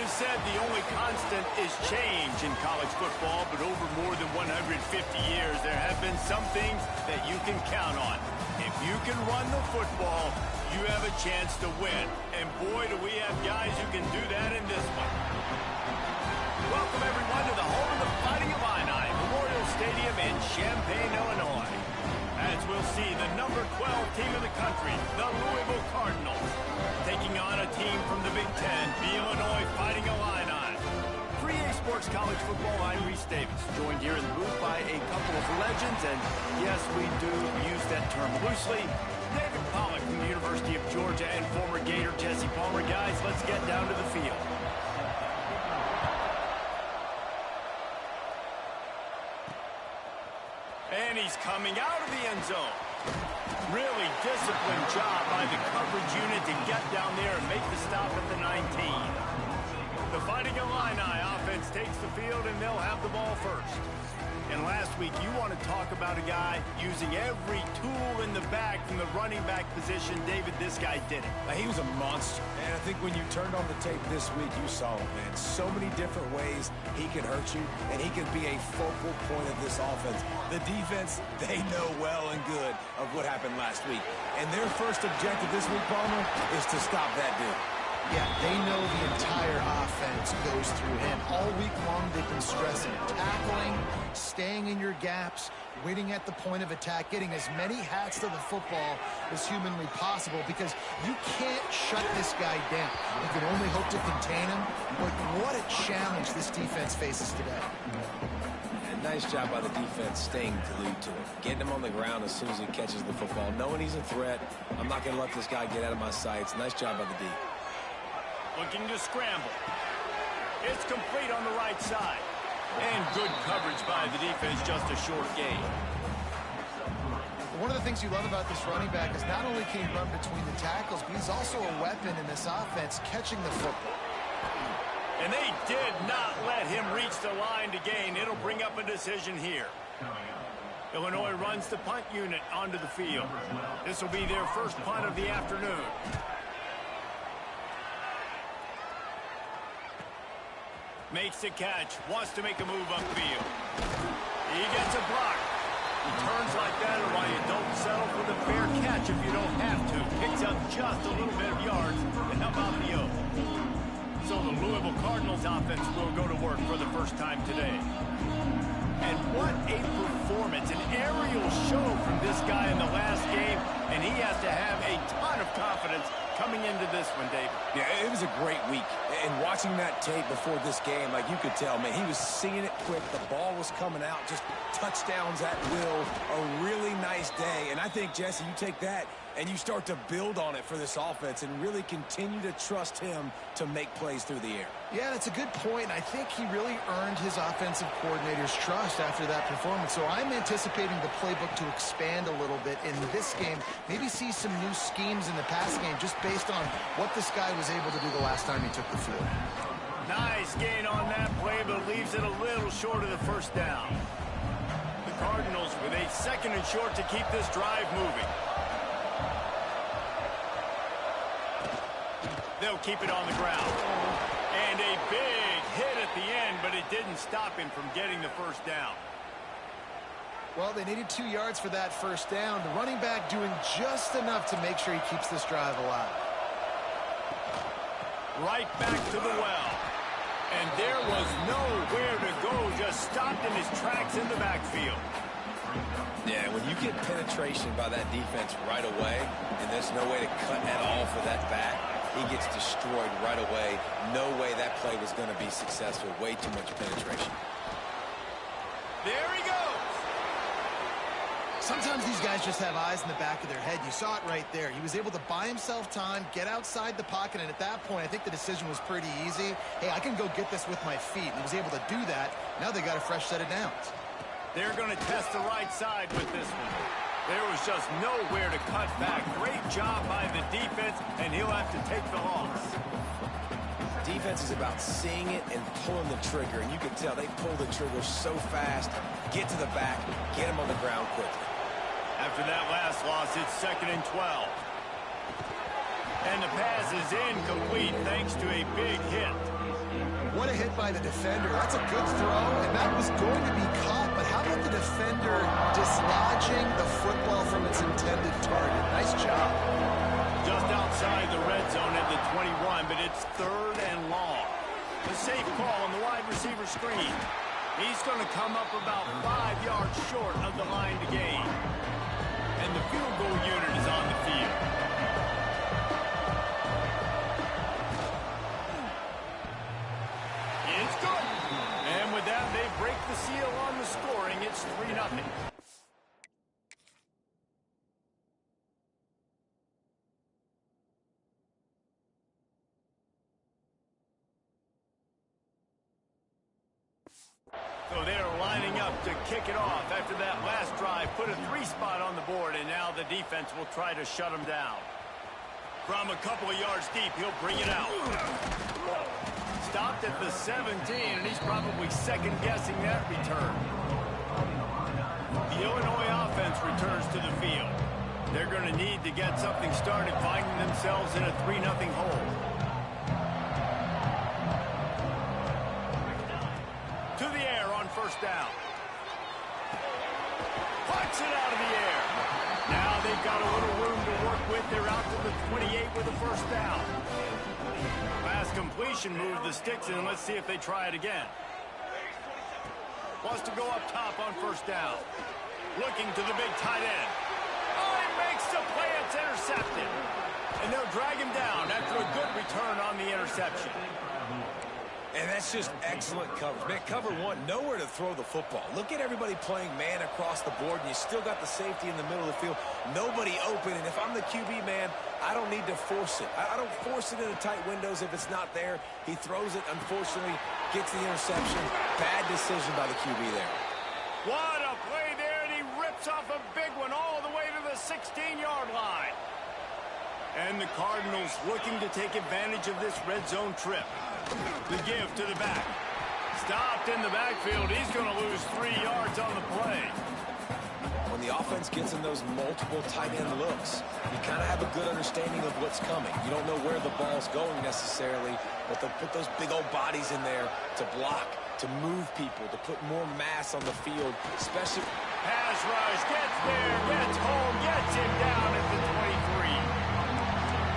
is said the only constant is change in college football, but over more than 150 years, there have been some things that you can count on. If you can run the football, you have a chance to win. And boy, do we have guys who can do that in this one. Welcome, everyone, to the home of the Fighting Illini, Memorial Stadium in Champaign, Illinois. As we'll see, the number 12 team in the country, the Louisville Cardinals, taking on a team from the Big Ten, the Illinois Fighting Illini. For EA Sports College Football, I'm Reese Davis, joined here in the booth by a couple of legends, and yes, we do use that term loosely. David Pollack from the University of Georgia and former Gator Jesse Palmer. Guys, let's get down to the field. And he's coming out of the end zone. Really disciplined job by the coverage unit to get down there and make the stop at the 19. The Fighting Illini offense takes the field, and they'll have the ball first. And last week, you want to talk about a guy using every tool in the bag from the running back position. David, this guy did it. He was a monster. And I think when you turned on the tape this week, you saw it, man. So many different ways he can hurt you, and he can be a focal point of this offense. The defense, they know well and good of what happened last week. And their first objective this week, Palmer, is to stop that dude. Yeah, they know the entire offense goes through him. All week long, they've been stressing tackling, staying in your gaps, waiting at the point of attack, getting as many hats to the football as humanly possible, because you can't shut this guy down. You can only hope to contain him, but what a challenge this defense faces today. Nice job by the defense staying glued to him, getting him on the ground as soon as he catches the football, knowing he's a threat. I'm not going to let this guy get out of my sights. Nice job by the D. Looking to scramble. It's complete on the right side. And good coverage by the defense, just a short gain. One of the things you love about this running back is not only can he run between the tackles, but he's also a weapon in this offense catching the football. And they did not let him reach the line to gain. It'll bring up a decision here. Illinois runs the punt unit onto the field. This will be their first punt of the afternoon. Makes the catch, wants to make a move upfield. He gets a block. He turns like that, or why you don't settle for the fair catch if you don't have to. Picks up just a little bit of yards, and how about the O? So the Louisville Cardinals offense will go to work for the first time today. And what a performance, an aerial show from this guy in the last game, and he has to have a ton of confidence coming into this one, David. Yeah, it was a great week. And watching that tape before this game, like you could tell, man, he was seeing it quick. The ball was coming out, just touchdowns at will. A really nice day. And I think, Jesse, you take that and you start to build on it for this offense and really continue to trust him to make plays through the air. Yeah, that's a good point. I think he really earned his offensive coordinator's trust after that performance. So I'm anticipating the playbook to expand a little bit in this game. Maybe see some new schemes in the pass game just based on what this guy was able to do the last time he took the field. Nice gain on that play, but leaves it a little short of the first down. The Cardinals with a second and short to keep this drive moving. They'll keep it on the ground. And a big hit at the end, but it didn't stop him from getting the first down. Well, they needed 2 yards for that first down. The running back doing just enough to make sure he keeps this drive alive. Right back to the well. And there was nowhere to go, just stopped in his tracks in the backfield. Yeah, when you get penetration by that defense right away, and there's no way to cut at all for that back, he gets destroyed right away. No way that play was going to be successful. Way too much penetration. There he goes. Sometimes these guys just have eyes in the back of their head. You saw it right there. He was able to buy himself time, get outside the pocket, and at that point, I think the decision was pretty easy. Hey, I can go get this with my feet. And he was able to do that. Now they got a fresh set of downs. They're going to test the right side with this one. There was just nowhere to cut back. Great job by the defense, and he'll have to take the loss. Defense is about seeing it and pulling the trigger, and you can tell they pull the trigger so fast, get to the back, get him on the ground quickly. After that last loss, it's 2nd and 12. And the pass is incomplete thanks to a big hit. What a hit by the defender. That's a good throw, and that was going to be caught, but how about the defender dislodging the football from its intended target? Nice job. Just outside the red zone at the 21, but it's 3rd and long. A safe call on the wide receiver screen. He's going to come up about 5 yards short of the line to gain. And the field goal unit is on the field. It's good. And with that, they break the seal on the scoring. It's 3-0. So they're lining up to kick it off after that last drive. Put a 3-spot on the board, and now the defense will try to shut them down. From a couple of yards deep, he'll bring it out. Stopped at the 17, and he's probably second-guessing that return. The Illinois offense returns to the field. They're going to need to get something started, finding themselves in a 3-0 hole. To the air on first down. Punts it out of the air. Now they've got a little room to work with. They're out to the 28 with a first down. Pass completion moved the sticks in. Let's see if they try it again. Wants to go up top on first down. Looking to the big tight end. Oh, he makes the play. It's intercepted. And they'll drag him down after a good return on the interception. And that's just excellent coverage. Man, cover one, nowhere to throw the football. Look at everybody playing man across the board, and you still got the safety in the middle of the field. Nobody open, and if I'm the QB, man, I don't need to force it. I don't force it into tight windows if it's not there. He throws it, unfortunately, gets the interception. Bad decision by the QB there. What a play there, and he rips off a big one all the way to the 16-yard line. And the Cardinals looking to take advantage of this red zone trip. The give to the back. Stopped in the backfield. He's going to lose 3 yards on the play. When the offense gets in those multiple tight end looks, you kind of have a good understanding of what's coming. You don't know where the ball's going necessarily, but they'll put those big old bodies in there to block, to move people, to put more mass on the field, especially. Pass rush, gets there, gets home, gets him down at the 23.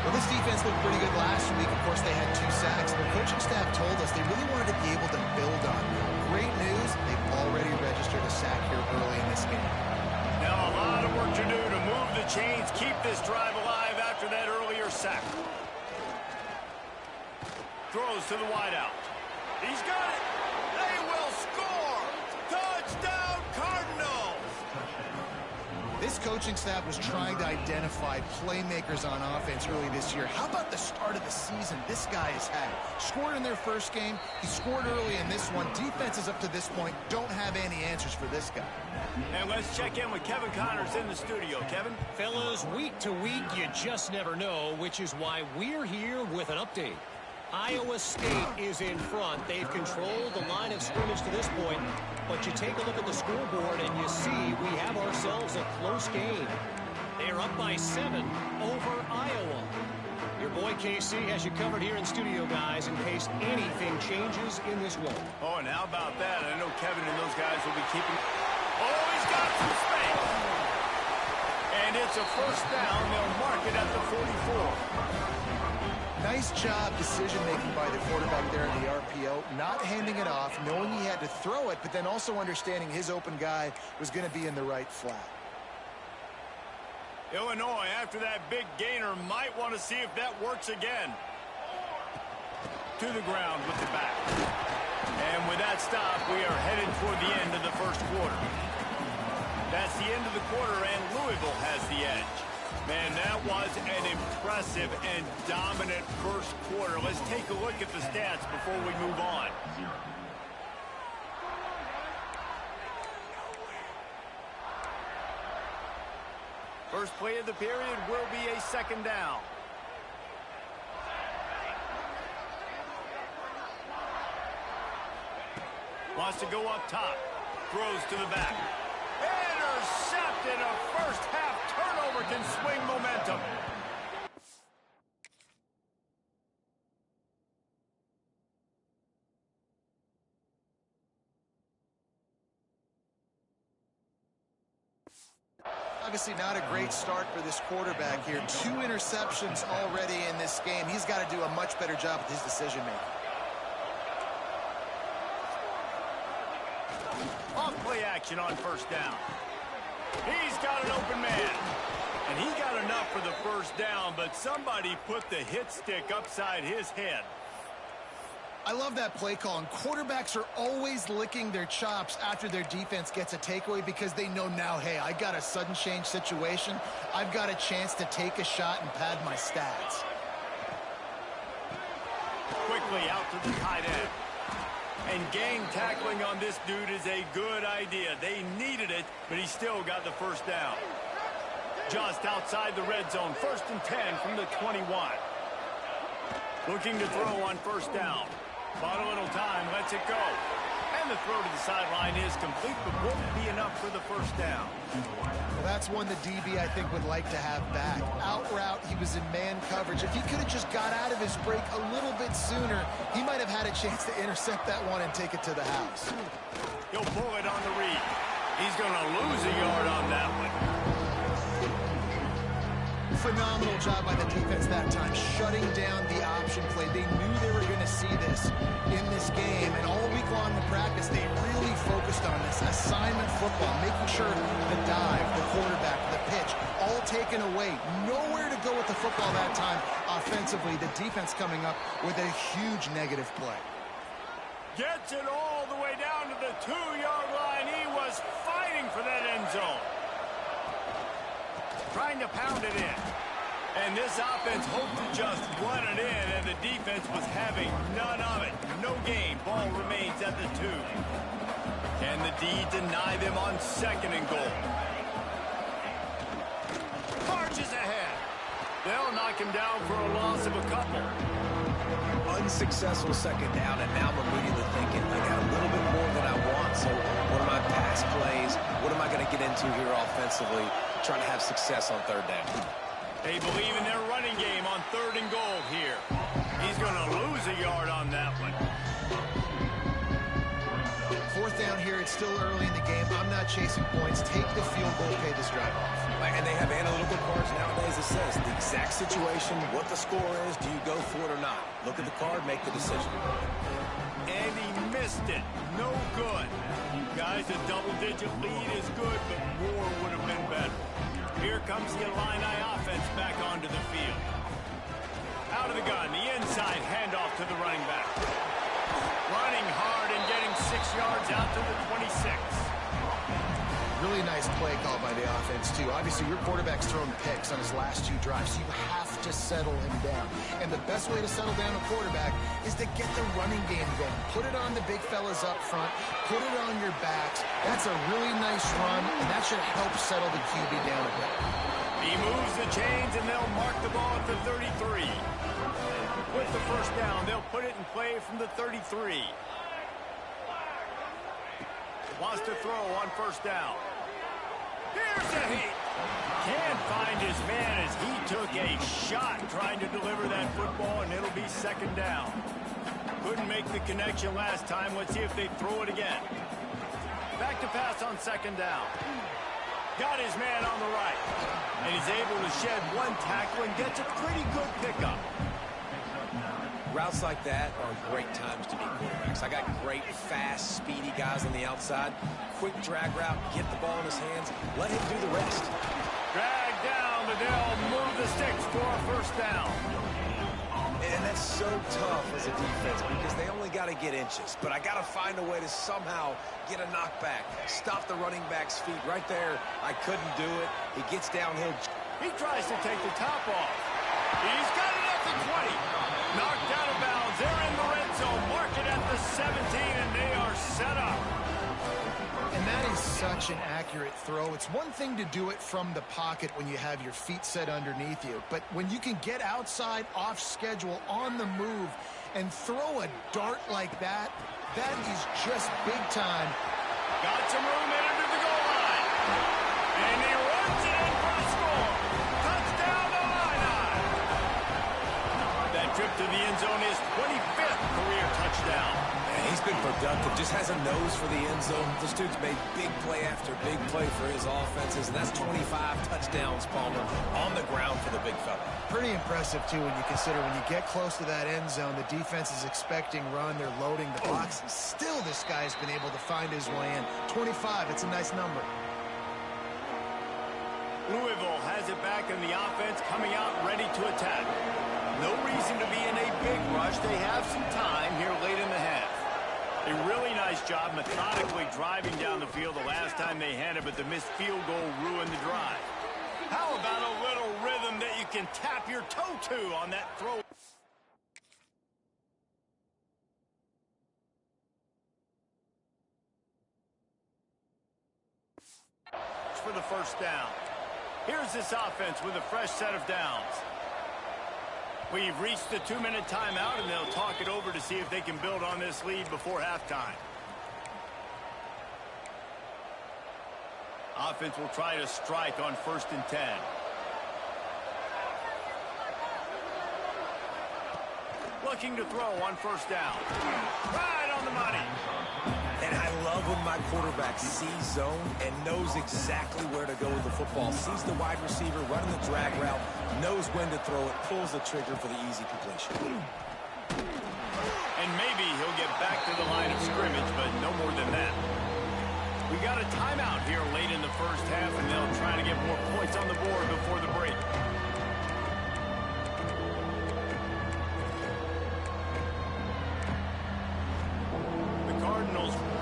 Well, this defense looked pretty good last week. Of course, they had 2 sacks. The coaching staff told us they really wanted to be able to build on that. Great news, they've already registered a sack here early in this game. Now a lot of work to do to move the chains, keep this drive alive after that earlier sack. Throws to the wideout. He's got it. They will score. Touchdown, Cardinals. This coaching staff was trying to identify playmakers on offense early this year. How about the start of the season this guy has had? Scored in their first game. He scored early in this one. Defenses up to this point don't have any answers for this guy. And let's check in with Kevin Connors in the studio. Kevin? Fellas, week to week, you just never know, which is why we're here with an update. Iowa State is in front. They've controlled the line of scrimmage to this point, but you take a look at the scoreboard and you see we have ourselves a close game. They're up by 7 over Iowa. Your boy KC has you covered here in studio, guys, in case anything changes in this one. Oh, and how about that? I know Kevin and those guys will be keeping. Oh, he's got some space. And it's a first down. They'll mark it at the 44. Nice job decision-making by the quarterback there in the RPO, not handing it off, knowing he had to throw it, but then also understanding his open guy was going to be in the right flat. Illinois, after that big gainer, might want to see if that works again. To the ground with the back. And with that stop, we are headed toward the end of the first quarter. That's the end of the quarter, and Louisville has the edge. Man, that was an impressive and dominant first quarter. Let's take a look at the stats before we move on. First play of the period will be a second down. Wants to go up top. Throws to the back. Intercepted. A first half turnover can swing momentum. Obviously not a great start for this quarterback here. 2 interceptions already in this game. He's got to do a much better job with his decision-making. Off play action on first down. He's got an open man. And he got enough for the first down, but somebody put the hit stick upside his head. I love that play call, and quarterbacks are always licking their chops after their defense gets a takeaway because they know now, hey, I got a sudden change situation. I've got a chance to take a shot and pad my stats. Quickly out to the tight end. And gang tackling on this dude is a good idea. They needed it, but he still got the first down. Just outside the red zone, 1st and 10 from the 21. Looking to throw on first down. Bought a little time, lets it go. And the throw to the sideline is complete, but won't be enough for the first down. Well, that's one the DB, I think, would like to have back. Out route, he was in man coverage. If he could have just got out of his break a little bit sooner, he might have had a chance to intercept that one and take it to the house. He'll pull it on the read. He's going to lose a yard on that one. Phenomenal job by the defense that time, shutting down the option play. They knew they were going to see this in this game, and all week long in practice, they really focused on this assignment football, making sure the dive, the quarterback, the pitch, all taken away. Nowhere to go with the football that time offensively. The defense coming up with a huge negative play. Gets it all the way down to the 2-yard line. He was fighting for that end zone. Trying to pound it in. And this offense hoped to just run it in, and the defense was having none of it. No gain. Ball remains at the 2. Can the D deny them on 2nd and goal? Marches ahead. They'll knock him down for a loss of a couple. Unsuccessful 2nd down, and now I'm immediately thinking, I got a little bit more than I want, so what are my pass plays? What am I going to get into here offensively, trying to have success on 3rd down? They believe in their running game on 3rd and goal here. He's going to lose a yard on that one. 4th down here, it's still early in the game. I'm not chasing points. Take the field goal, pay this drive off. And they have analytical cards nowadays that says the exact situation, what the score is, do you go for it or not? Look at the card, make the decision. And he missed it. No good. Guys, a double-digit lead is good, but more would have been better. Here comes the Illini offense back onto the field. Out of the gun, the inside handoff to the running back. Running hard and getting 6 yards out to the 26. Really nice play call by the offense, too. Obviously, your quarterback's thrown picks on his last 2 drives, so you have to settle him down. And the best way to settle down a quarterback is to get the running game going. Put it on the big fellas up front. Put it on your backs. That's a really nice run, and that should help settle the QB down a bit. He moves the chains, and they'll mark the ball at the 33. With the first down, they'll put it in play from the 33. Wants to throw on first down. Here's a hit. Can't find his man as he took a shot trying to deliver that football, and it'll be 2nd down. Couldn't make the connection last time. Let's see if they throw it again. Back to pass on 2nd down. Got his man on the right. And he's able to shed 1 tackle and gets a pretty good pickup. Routes like that are great times to be quarterbacks. I got great, fast, speedy guys on the outside. Quick drag route, get the ball in his hands, let him do the rest. Drag down, but they'll move the sticks for a first down. And that's so tough as a defense because they only got to get inches. But I got to find a way to somehow get a knockback, stop the running back's feet. Right there, I couldn't do it. He gets downhill. He tries to take the top off. He's got it at the 20. Knocked out of bounds. They're in the red zone. Mark it at the 17, and they are set up. And that is such an accurate throw. It's one thing to do it from the pocket when you have your feet set underneath you, but when you can get outside, off schedule, on the move, and throw a dart like that, that is just big time. Got some room in under the goal line. And he runs it in for a score. Touchdown, Illini. That trip to the end zone is 25th career touchdown. He's been productive, just has a nose for the end zone. This dude's made big play after big play for his offenses, and that's 25 touchdowns, Palmer, on the ground for the big fella. Pretty impressive, too, when you consider when you get close to that end zone, the defense is expecting run, they're loading the box, and still this guy's been able to find his way in. 25, it's a nice number. Louisville has it back in the offense, coming out ready to attack. No reason to be in a big rush. They have some time here late in the half. A really nice job methodically driving down the field the last time they had it, but the missed field goal ruined the drive. How about a little rhythm that you can tap your toe to on that throw? For the first down. Here's this offense with a fresh set of downs. We've reached the 2-minute timeout, and they'll talk it over to see if they can build on this lead before halftime. Offense will try to strike on 1st and 10. Looking to throw on 1st down. Right on the money. And I love when my quarterback sees zone and knows exactly where to go with the football. Sees the wide receiver running the drag route, knows when to throw it, pulls the trigger for the easy completion. And maybe he'll get back to the line of scrimmage, but no more than that. We got a timeout here late in the first half, and they'll try to get more points on the board before the break.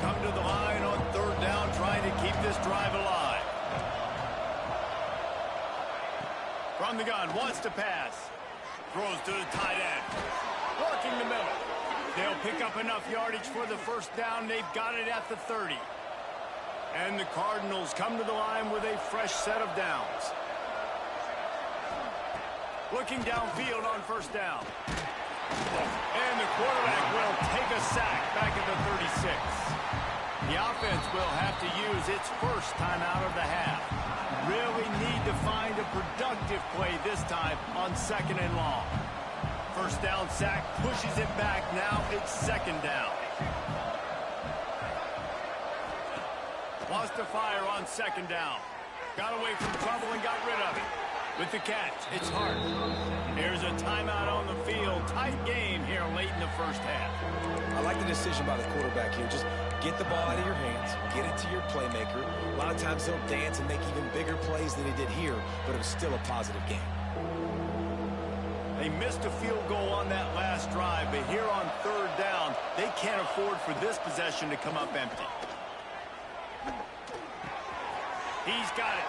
Come to the line on 3rd down, trying to keep this drive alive. From the gun, wants to pass. Throws to the tight end. Working the middle. They'll pick up enough yardage for the 1st down. They've got it at the 30. And the Cardinals come to the line with a fresh set of downs. Looking downfield on 1st down. And the quarterback will take a sack back at the 36. The offense will have to use its first time out of the half. Really need to find a productive play this time on 2nd and long. 1st down sack pushes it back. Now it's 2nd down. Wants to fire on 2nd down. Got away from trouble and got rid of it. With the catch, it's Hart. Here's a timeout on the field. Tight game here late in the first half. I like the decision by the quarterback here. Just get the ball out of your hands, get it to your playmaker. A lot of times he'll dance and make even bigger plays than he did here, but it was still a positive game. They missed a field goal on that last drive, but here on 3rd down, they can't afford for this possession to come up empty. He's got it.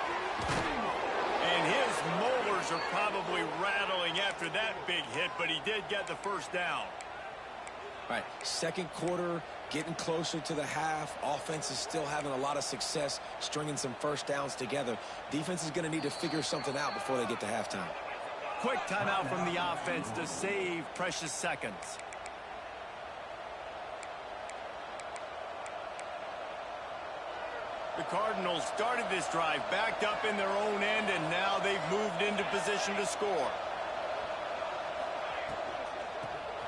And his molars are probably rattling after that big hit, but he did get the 1st down. All right, 2nd quarter, getting closer to the half. Offense is still having a lot of success stringing some 1st downs together. Defense is going to need to figure something out before they get to halftime. Quick timeout from the offense to save precious seconds. The Cardinals started this drive backed up in their own end, and now they've moved into position to score.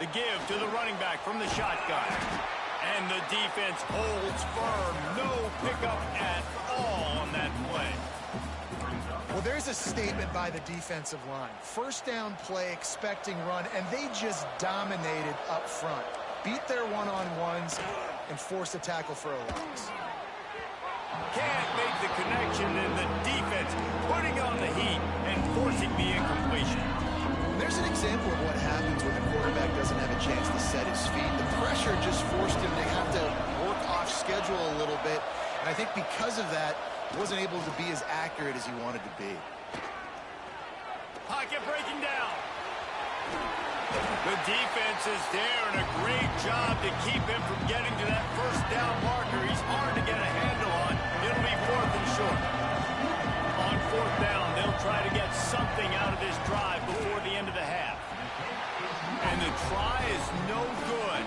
The give to the running back from the shotgun. And the defense holds firm. No pickup at all on that play. Well, there's a statement by the defensive line. 1st down play, expecting run, and they just dominated up front. Beat their one-on-ones and forced a tackle for a loss. Can't make the connection, and the defense putting on the heat and forcing the incompletion. There's an example of what happens when the quarterback doesn't have a chance to set his feet. The pressure just forced him to have to work off schedule a little bit. And I think because of that, he wasn't able to be as accurate as he wanted to be. Pocket breaking down. The defense is there, and a great job to keep him from getting to that 1st down marker. He's hard to get a handle on. It'll be 4th and short. On 4th down, they'll try to get something out of this drive before the end of the half. And the try is no good.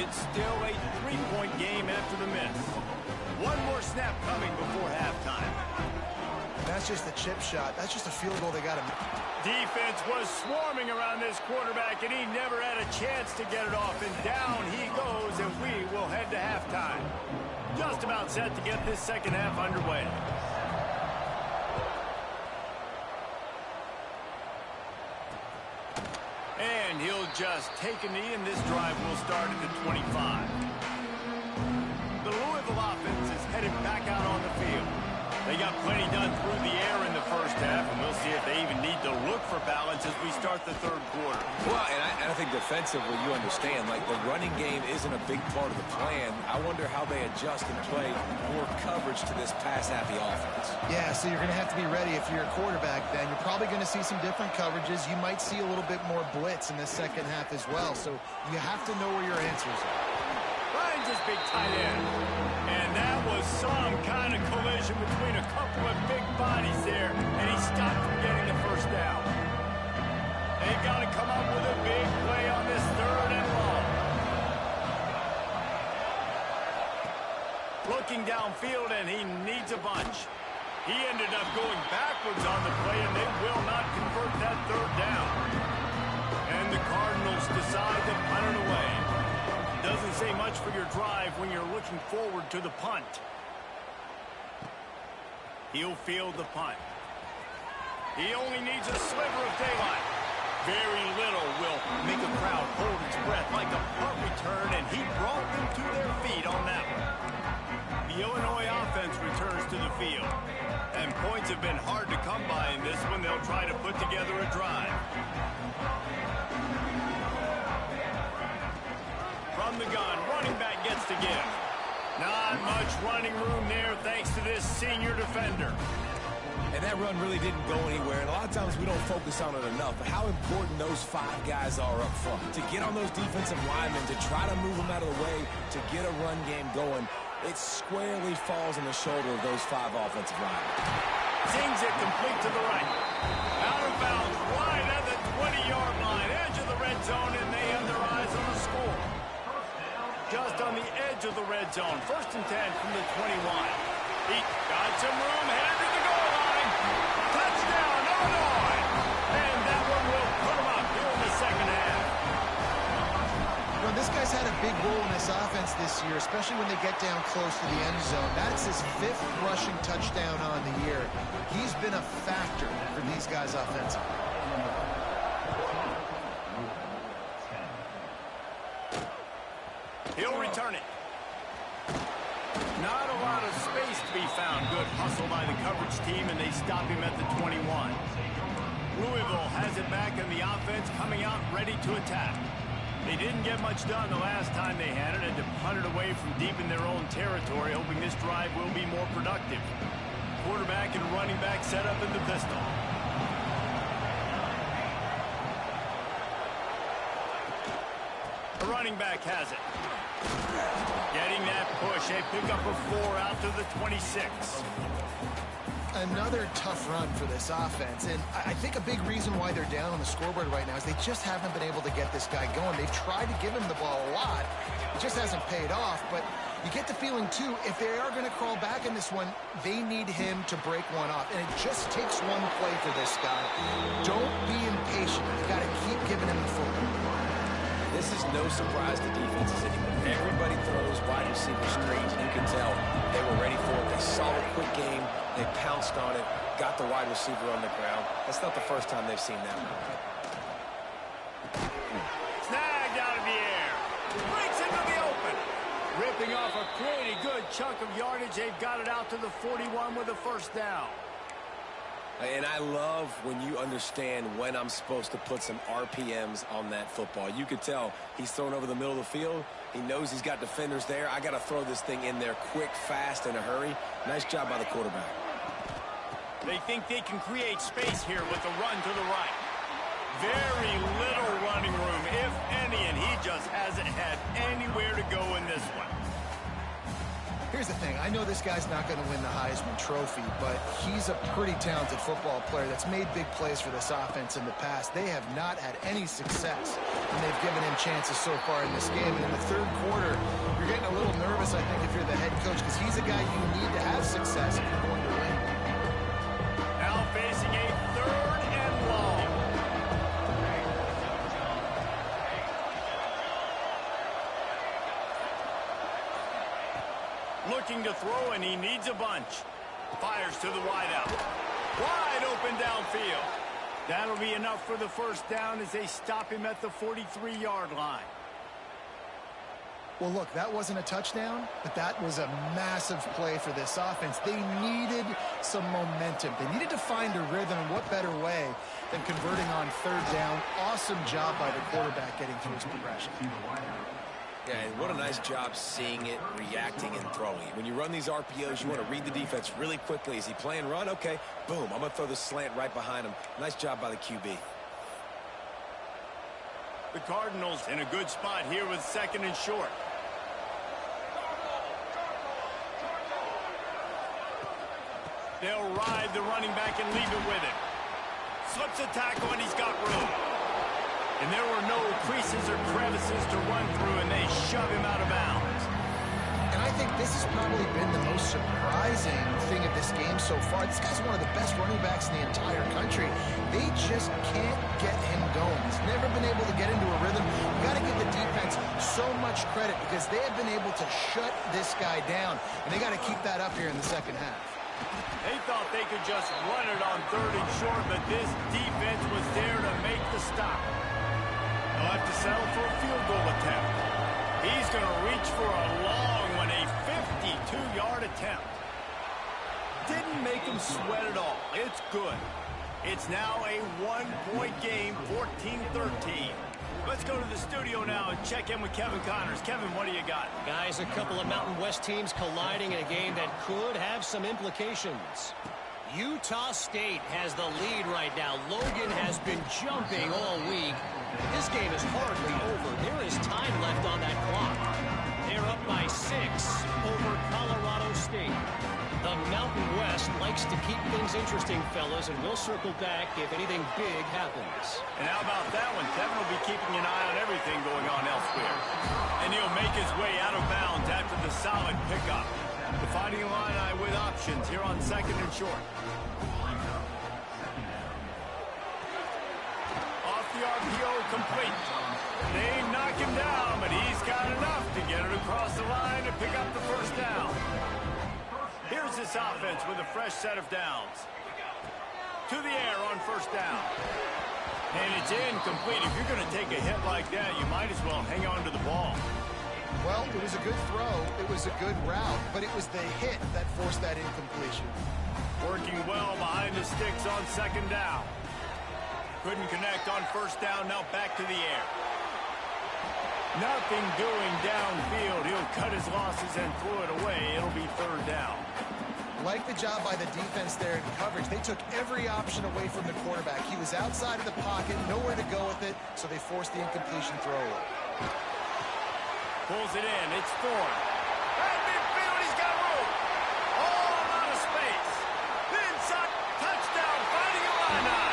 It's still a 3-point game after the miss. One more snap coming before halftime. That's just a chip shot. That's just a field goal they got to make. Defense was swarming around this quarterback, and he never had a chance to get it off. And down he goes, and we will head to halftime. Just about set to get this second half underway. And he'll just take a knee, and this drive will start at the 25. The Louisville offense is headed back out on the field. They got plenty done through the air in the first half, and we'll see if they even need to look for balance as we start the third quarter. Well, and I think defensively, you understand, like the running game isn't a big part of the plan. I wonder how they adjust and play more coverage to this pass-happy offense. Yeah, so you're going to have to be ready if you're a quarterback then. You're probably going to see some different coverages. You might see a little bit more blitz in the second half as well, so you have to know where your answers are. Ryan's just big tight end. And that was some kind of collision between a couple of big bodies there, and he stopped from getting the first down. They've got to come up with a big play on this third and long. Looking downfield, and he needs a bunch. He ended up going backwards on the play, and they will not convert that third down. And the Cardinals decide to punt it away. Doesn't say much for your drive when you're looking forward to the punt. He'll field the punt. He only needs a sliver of daylight. Very little will make a crowd hold its breath like a punt return, and he brought them to their feet on that one. The Illinois offense returns to the field. And points have been hard to come by in this one. They'll try to put together a drive. From the gun, running back gets to give. Not much running room there thanks to this senior defender. And that run really didn't go anywhere, and a lot of times we don't focus on it enough, but how important those five guys are up front. To get on those defensive linemen, to try to move them out of the way, to get a run game going, it squarely falls on the shoulder of those five offensive linemen. Sings it complete to the right. Out of bounds, right at the 20-yard line, edge of the red zone, and they have their eyes on the score. Just on the edge of the red zone, 1st and 10 from the 21. He got some room, headed to the goal line. Touchdown, Illinois! And that one will put him up here in the second half. Well, this guy's had a big role in this offense this year, especially when they get down close to the end zone. That's his 5th rushing touchdown on the year. He's been a factor for these guys offensively. He'll return it. Not a lot of space to be found. Good hustle by the coverage team, and they stop him at the 21. Louisville has it back, and the offense coming out ready to attack. They didn't get much done the last time they had it, and to punt it away from deep in their own territory, hoping this drive will be more productive. Quarterback and running back set up in the pistol. The running back has it. Getting that push, a pickup of 4 out to the 26. Another tough run for this offense, and I think a big reason why they're down on the scoreboard right now is they just haven't been able to get this guy going. They've tried to give him the ball a lot. It just hasn't paid off, but you get the feeling, too, if they are going to crawl back in this one, they need him to break one off, and it just takes one play for this guy. Don't be impatient. You got to keep giving him the football. This is no surprise to defenses anymore. Everybody throws wide receiver screens. You can tell they were ready for it. They saw the quick game. They pounced on it, got the wide receiver on the ground. That's not the first time they've seen that one. Snagged out of the air. Breaks into the open. Ripping off a pretty good chunk of yardage. They've got it out to the 41 with a first down. And I love when you understand when I'm supposed to put some RPMs on that football. You could tell he's thrown over the middle of the field. He knows he's got defenders there. I got to throw this thing in there quick, fast, in a hurry. Nice job by the quarterback. They think they can create space here with the run to the right. Very little running room, if any, and he just hasn't had anywhere to go in this one. Here's the thing. I know this guy's not going to win the Heisman Trophy, but he's a pretty talented football player that's made big plays for this offense in the past. They have not had any success, and they've given him chances so far in this game. And in the third quarter, you're getting a little nervous, I think, if you're the head coach, because he's a guy you need to have success if you're going to win. Now facing a 3rd and long. looking to throw, and he needs a bunch. Fires to the wideout. Wide open downfield. That'll be enough for the first down as they stop him at the 43-yard line. Well, look, that wasn't a touchdown, but that was a massive play for this offense. They needed some momentum. They needed to find a rhythm, and what better way than converting on third down. Awesome job by the quarterback getting through his progression. Yeah, and what a nice job seeing it, reacting, and throwing. When you run these RPOs, you want to read the defense really quickly. Is he playing run? Okay, boom, I'm going to throw the slant right behind him. Nice job by the QB. The Cardinals in a good spot here with second and short. They'll ride the running back and leave it with him. Slips a tackle, and he's got room. And there were no creases or crevices to run through, and they shove him out of bounds. And I think this has probably been the most surprising thing of this game so far. This guy's one of the best running backs in the entire country. They just can't get him going. He's never been able to get into a rhythm. You got to give the defense so much credit because they have been able to shut this guy down, and they got to keep that up here in the second half. They thought they could just run it on third and short, but this defense was there to make the stop. They'll have to settle for a field goal attempt. He's going to reach for a long one, a 52-yard attempt. Didn't make him sweat at all. It's good. It's now a one-point game, 14-13. Let's go to the studio now and check in with Kevin Connors. Kevin, what do you got? Guys, a couple of Mountain West teams colliding in a game that could have some implications. Utah State has the lead right now. Logan has been jumping all week. This game is hardly over. There is time left on that clock. They're up by 6 over Colorado State. The Mountain West likes to keep things interesting, fellas, and we'll circle back if anything big happens. And how about that one? Kevin will be keeping an eye on everything going on elsewhere. And he'll make his way out of bounds after the solid pickup. The Fighting Illini with options here on second and short. Off the RPO, complete. They knock him down, but he's got enough to get it across the line to pick up the first down. Here's this offense with a fresh set of downs. To the air on first down. And it's incomplete. If you're going to take a hit like that, you might as well hang on to the ball. Well, it was a good throw. It was a good route, but it was the hit that forced that incompletion. Working well behind the sticks on second down. Couldn't connect on first down. Now back to the air. Nothing doing downfield. He'll cut his losses and throw it away. It'll be third down. Like the job by the defense there in coverage. They took every option away from the quarterback. He was outside of the pocket, nowhere to go with it, so they forced the incompletion throw. Pulls it in. It's Thorne. Right midfield, he's got room. All out of space. Inside, touchdown, Fighting Illini.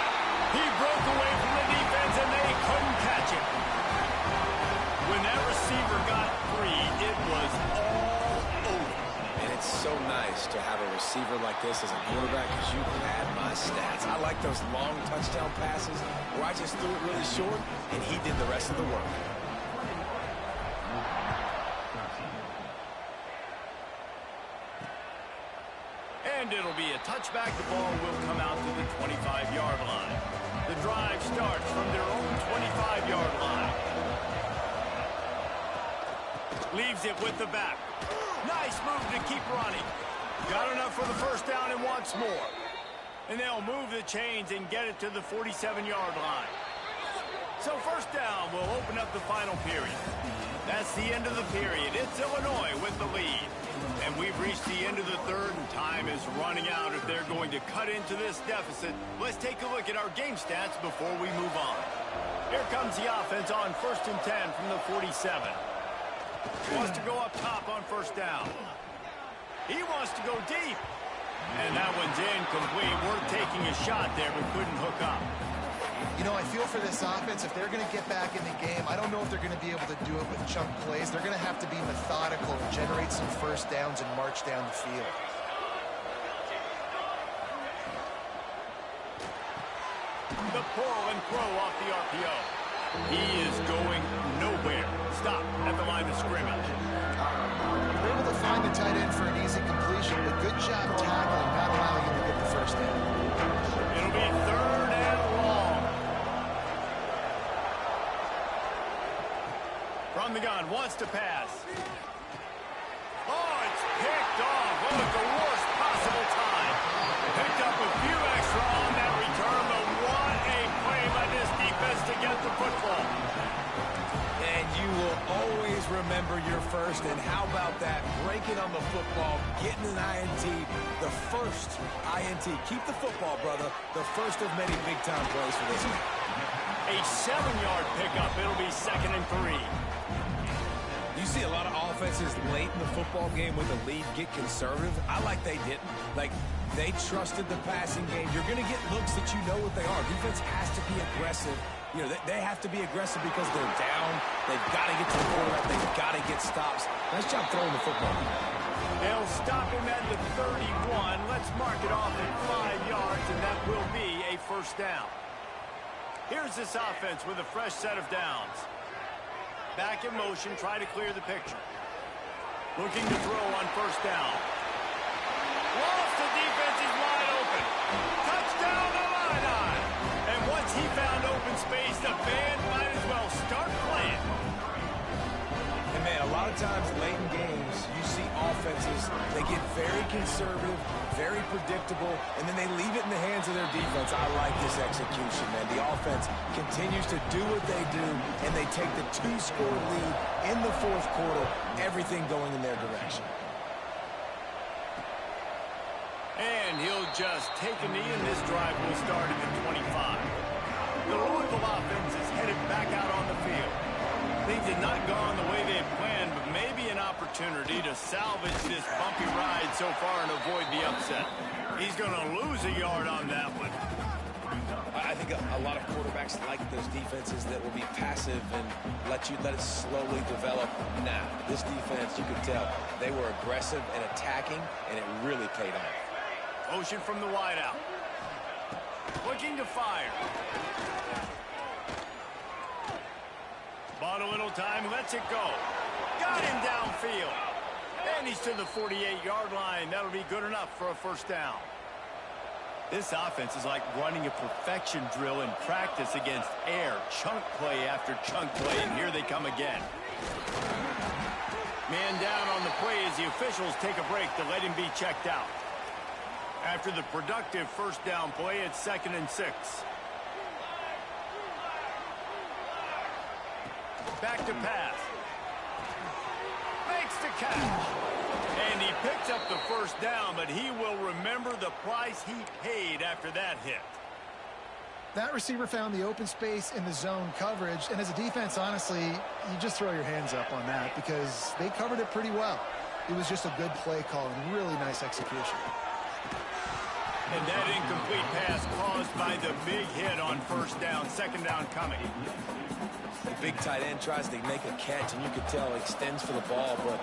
He broke away from the defense, and they couldn't catch him. When that receiver got free, it was all over. And it's so nice to have a receiver like this as a quarterback because you had my stats. I like those long touchdown passes where I just threw it really short, and he did the rest of the work. And it'll be a touchback. The ball will come out to the 25-yard line. The drive starts from their own 25-yard line. Leaves it with the back. Nice move to keep running. Got enough for the first down and wants more. And they'll move the chains and get it to the 47-yard line. So first down will open up the final period. That's the end of the period. It's Illinois with the lead. And we've reached the end of the third, and time is running out if they're going to cut into this deficit. Let's take a look at our game stats before we move on. Here comes the offense on 1st and 10 from the 47. Wants to go up top on first down. He wants to go deep. And that one's incomplete. We're taking a shot there, but couldn't hook up. You know, I feel for this offense, if they're going to get back in the game, I don't know if they're going to be able to do it with chunk plays. They're going to have to be methodical and generate some first downs and march down the field. The pull and throw off the RPO. He is going nowhere. Stop at the line of scrimmage. They're able to find a the tight end for an easy completion, but good job tackling, not allowing him to get the first down. It'll be 3rd and long. From the gun, wants to pass. Oh, it's picked off. Oh, at the worst possible time. Picked up a few extra on that return, but what a play by this defense to get the football. And you will always remember your first. And how about that? Breaking on the football, getting an INT, the first INT. Keep the football, brother. The first of many big-time plays for this man. A 7-yard pickup. It'll be 2nd and 3. You see a lot of offenses late in the football game with a lead get conservative. I like they didn't. Like, they trusted the passing game. You're going to get looks that you know what they are. Defense has to be aggressive. You know, they have to be aggressive because they're down. They've got to get to the quarterback. They've got to get stops. Nice job throwing the football. They'll stop him at the 31. Let's mark it off at 5 yards, and that will be a first down. Here's this offense with a fresh set of downs. Back in motion, try to clear the picture. Looking to throw on first down. Lost, the defense is wide open. Touchdown to Illini. And once he found open space, the band might as well start playing. And man, a lot of times late in games, you see offenses, they get very conservative, very predictable, and then they leave it in the hands of their defense. I like this execution, man. The offense continues to do what they do, and they take the 2-score lead in the 4th quarter, everything going in their direction. And he'll just take a knee, and this drive will start at the 25. The Louisville offense is headed back out on the field. Things had not gone the way they had planned, but maybe an opportunity to salvage this bumpy ride so far and avoid the upset. He's going to lose a yard on that one. I think a lot of quarterbacks like those defenses that will be passive and let it slowly develop. Nah, this defense, you could tell, they were aggressive and attacking, and it really paid off. Motion from the wideout. Looking to fire. Bought a little time, lets it go. Got him downfield. And he's to the 48-yard line. That'll be good enough for a first down. This offense is like running a perfection drill in practice against air. Chunk play after chunk play, and here they come again. Man down on the play as the officials take a break to let him be checked out. After the productive first down play, it's 2nd and 6. Back to pass. Makes the catch. And he picks up the first down, but he will remember the price he paid after that hit. That receiver found the open space in the zone coverage, and as a defense, honestly, you just throw your hands up on that because they covered it pretty well. It was just a good play call and really nice execution. And that incomplete pass caused by the big hit on first down. 2nd down coming. The big tight end tries to make a catch, and you could tell extends for the ball, but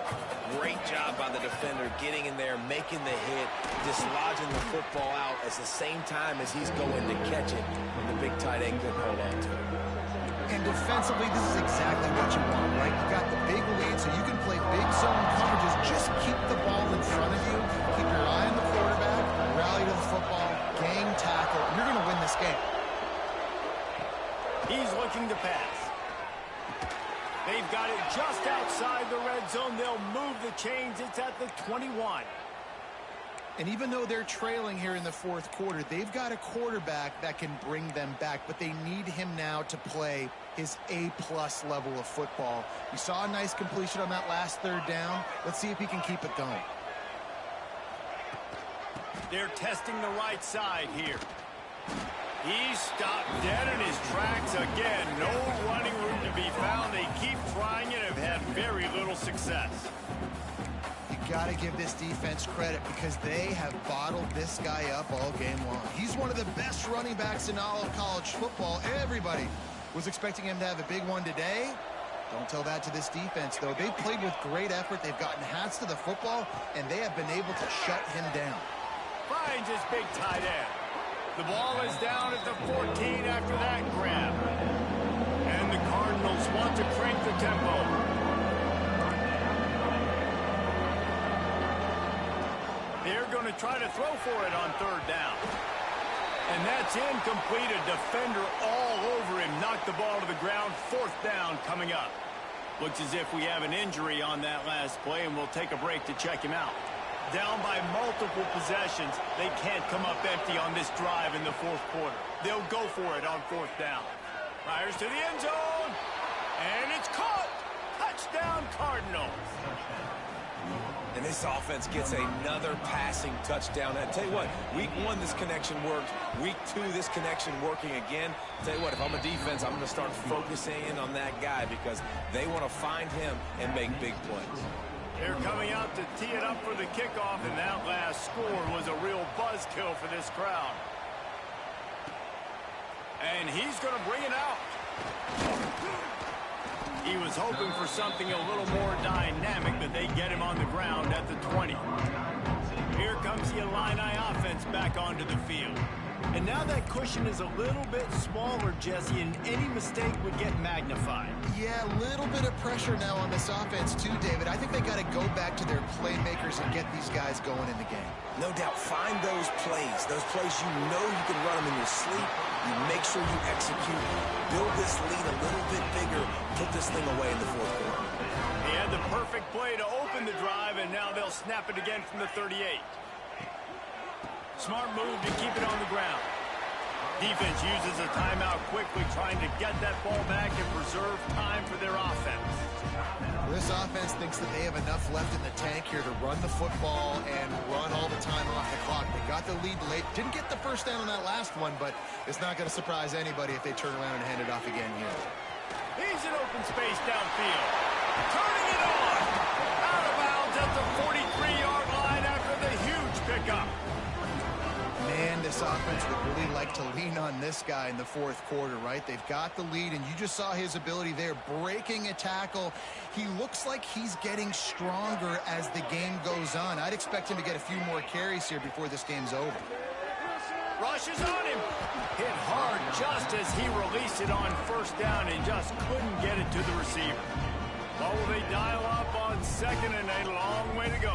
great job by the defender getting in there, making the hit, dislodging the football out at the same time as he's going to catch it, and the big tight end couldn't hold on to it. And defensively, this is exactly what you want, right? You got the big lead, so you can play big zone coverages. Just keep the ball in front of you, keep your eye on the quarterback, rally to the football, gang tackle, and you're going to win this game. He's looking to pass. They've got it just outside the red zone. They'll move the chains. It's at the 21. And even though they're trailing here in the 4th quarter, they've got a quarterback that can bring them back, but they need him now to play his A-plus level of football. We saw a nice completion on that last 3rd down. Let's see if he can keep it going. They're testing the right side here. He's stopped dead in his tracks again. No running room to be found. They keep trying it and have had very little success. You got to give this defense credit because they have bottled this guy up all game long. He's one of the best running backs in all of college football. Everybody was expecting him to have a big one today. Don't tell that to this defense, though. They've played with great effort. They've gotten hats to the football, and they have been able to shut him down. Finds his big tight end. The ball is down at the 14 after that grab. And the Cardinals want to crank the tempo. They're going to try to throw for it on third down. And that's incomplete. A defender all over him. Knocked the ball to the ground. Fourth down coming up. Looks as if we have an injury on that last play, and we'll take a break to check him out. Down by multiple possessions. They can't come up empty on this drive in the fourth quarter. They'll go for it on fourth down. Fires to the end zone. And it's caught. Touchdown, Cardinals. And this offense gets another passing touchdown. I tell you what, week 1, this connection worked. Week 2, this connection working again. I tell you what, if I'm a defense, I'm going to start focusing in on that guy because they want to find him and make big plays. They're coming out to tee it up for the kickoff, and that last score was a real buzzkill for this crowd. And he's going to bring it out. He was hoping for something a little more dynamic, but they get him on the ground at the 20. Here comes the Illini offense back onto the field. And now that cushion is a little bit smaller, Jesse, and any mistake would get magnified. Yeah, a little bit of pressure now on this offense too, David. I think they got to go back to their playmakers and get these guys going in the game. No doubt, find those plays you know you can run them in your sleep. You make sure you execute, build this lead a little bit bigger, put this thing away in the fourth quarter. He had the perfect play to open the drive, and now they'll snap it again from the 38. Smart move to keep it on the ground. Defense uses a timeout quickly, trying to get that ball back and preserve time for their offense. This offense thinks that they have enough left in the tank here to run the football and run all the time off the clock. They got the lead late. Didn't get the first down on that last one, but it's not going to surprise anybody if they turn around and hand it off again here. He's in open space downfield. Turning it on. Out of bounds at the 43-yard line after the huge pickup. Man, this offense would really like to lean on this guy in the fourth quarter, right? They've got the lead, and you just saw his ability there, breaking a tackle. He looks like he's getting stronger as the game goes on. I'd expect him to get a few more carries here before this game's over. Rushes on him. Hit hard just as he released it on first down and just couldn't get it to the receiver. Well, will they dial up on second and a long way to go?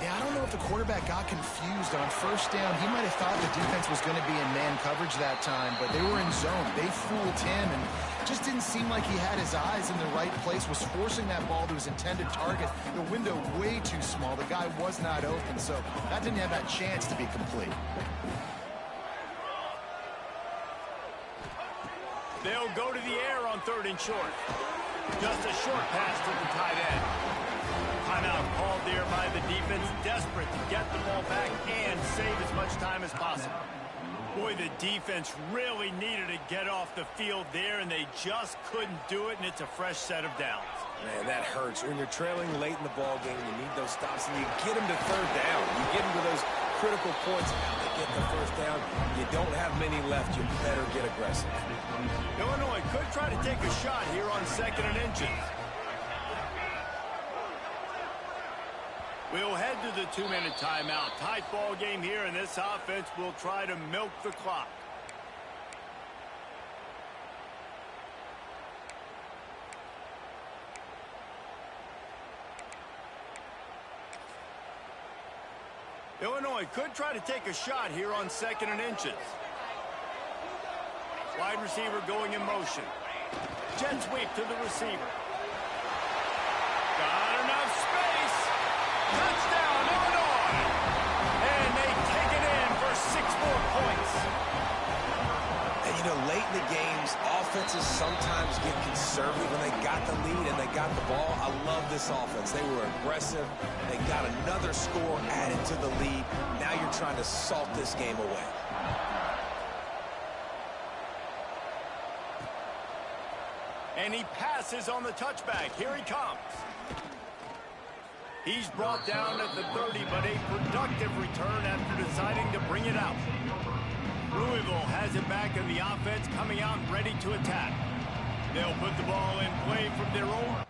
Yeah, I don't know if the quarterback got confused on first down. He might have thought the defense was going to be in man coverage that time, but they were in zone. They fooled him and just didn't seem like he had his eyes in the right place, was forcing that ball to his intended target. The window way too small. The guy was not open, so that didn't have that chance to be complete. They'll go to the air on third and short. Just a short pass to the tight end. Timeout called there by the defense, desperate to get the ball back and save as much time as possible. Boy, the defense really needed to get off the field there, and they just couldn't do it, and it's a fresh set of downs. Man, that hurts. When you're trailing late in the ball game, you need those stops, and you get them to third down. You get them to those critical points. How they get the first down, you don't have many left. You better get aggressive. Illinois could try to take a shot here on second and inches. We'll head to the 2-minute timeout. Tight ball game here, and this offense will try to milk the clock. Illinois could try to take a shot here on second and inches. Wide receiver going in motion. Jet sweep to the receiver. Got enough space. Touchdown, Illinois. And they take it in for 6 more points. And, you know, late in the games, offenses sometimes get conservative when they got the lead and they got the ball. I love this offense. They were aggressive. They got another score added to the lead. Now you're trying to salt this game away. And he passes on the touchback. Here he comes. He's brought down at the 30, but a productive return after deciding to bring it out. Louisville has it back, and the offense coming out ready to attack. They'll put the ball in play from their own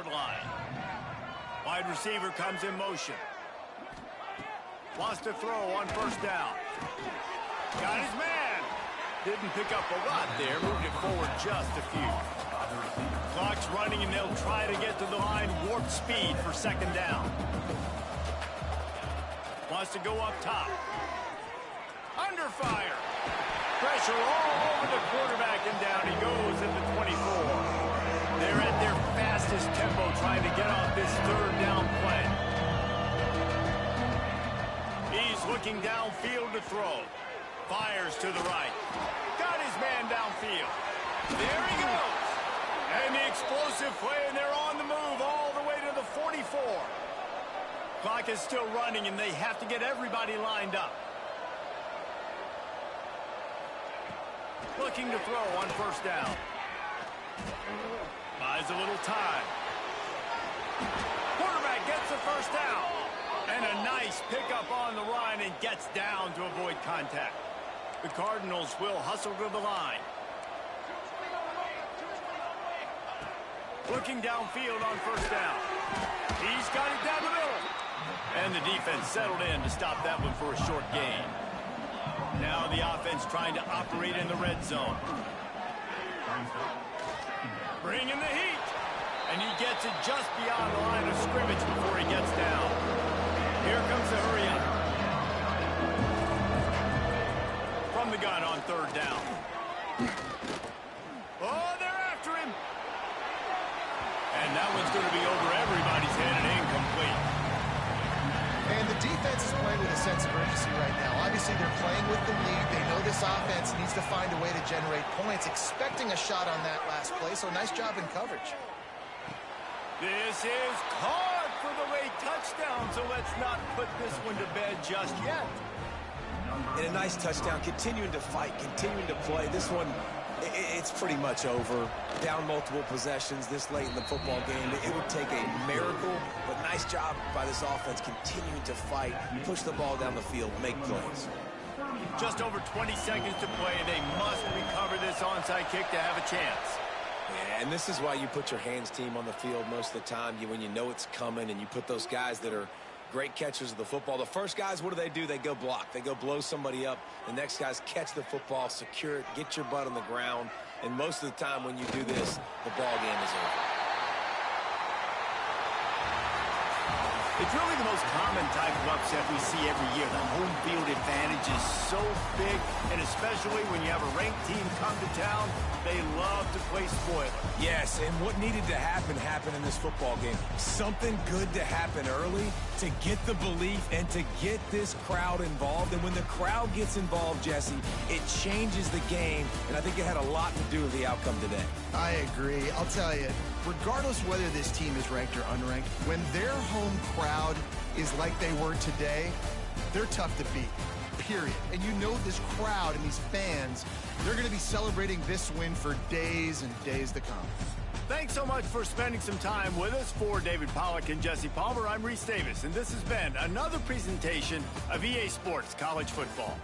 sideline. Wide receiver comes in motion. Wants to throw on first down. Got his man. Didn't pick up a lot there. Moved it forward just a few. Clock's running, and they'll try to get to the line. Warp speed for second down. Wants to go up top. Under fire. Pressure all over the quarterback, and down he goes at the 24. They're at their fastest tempo trying to get off this third down play. He's looking downfield to throw. Fires to the right. Got his man downfield. There he goes. And the explosive play, and they're on the move all the way to the 44. Clock is still running, and they have to get everybody lined up. Looking to throw on first down. Buys a little time. Quarterback gets the first down. And a nice pickup on the run and gets down to avoid contact. The Cardinals will hustle to the line. Looking downfield on first down. He's got it down the middle. And the defense settled in to stop that one for a short gain. Now the offense trying to operate in the red zone. Bringing the heat. And he gets it just beyond the line of scrimmage before he gets down. Here comes the hurry up. From the gun on third down. Oh, they're after him. And that one's going to be over everybody's head and incomplete. And the defense is playing with a sense of urgency right now. Obviously, they're playing with the lead. They know this offense needs to find a way to generate points, expecting a shot on that last play, so nice job in coverage. This is caught for the late touchdown, so let's not put this one to bed just yet. And a nice touchdown, continuing to fight, continuing to play. This one, it's pretty much over. Down multiple possessions this late in the football game. It would take a miracle, but nice job by this offense continuing to fight, push the ball down the field, make plays. Just over 20 seconds to play. They must recover this onside kick to have a chance. Yeah, and this is why you put your hands team on the field most of the time. When you know it's coming, and you put those guys that are great catchers of the football. The first guys, what do? They go block. They go blow somebody up. The next guys catch the football, secure it, get your butt on the ground. And most of the time when you do this, the ball game is over. It's really the most common type of upset we see every year. The home field advantage is so big, and especially when you have a ranked team come to town, they love to play spoiler. Yes, and what needed to happen happened in this football game. Something good to happen early to get the belief and to get this crowd involved. And when the crowd gets involved, Jesse, it changes the game, and I think it had a lot to do with the outcome today. I agree. I'll tell you, regardless whether this team is ranked or unranked, when their home crowd is like they were today, they're tough to beat, period. And you know this crowd and these fans, they're going to be celebrating this win for days and days to come. Thanks so much for spending some time with us. For David Pollack and Jesse Palmer, I'm Reese Davis, and this has been another presentation of EA Sports College Football.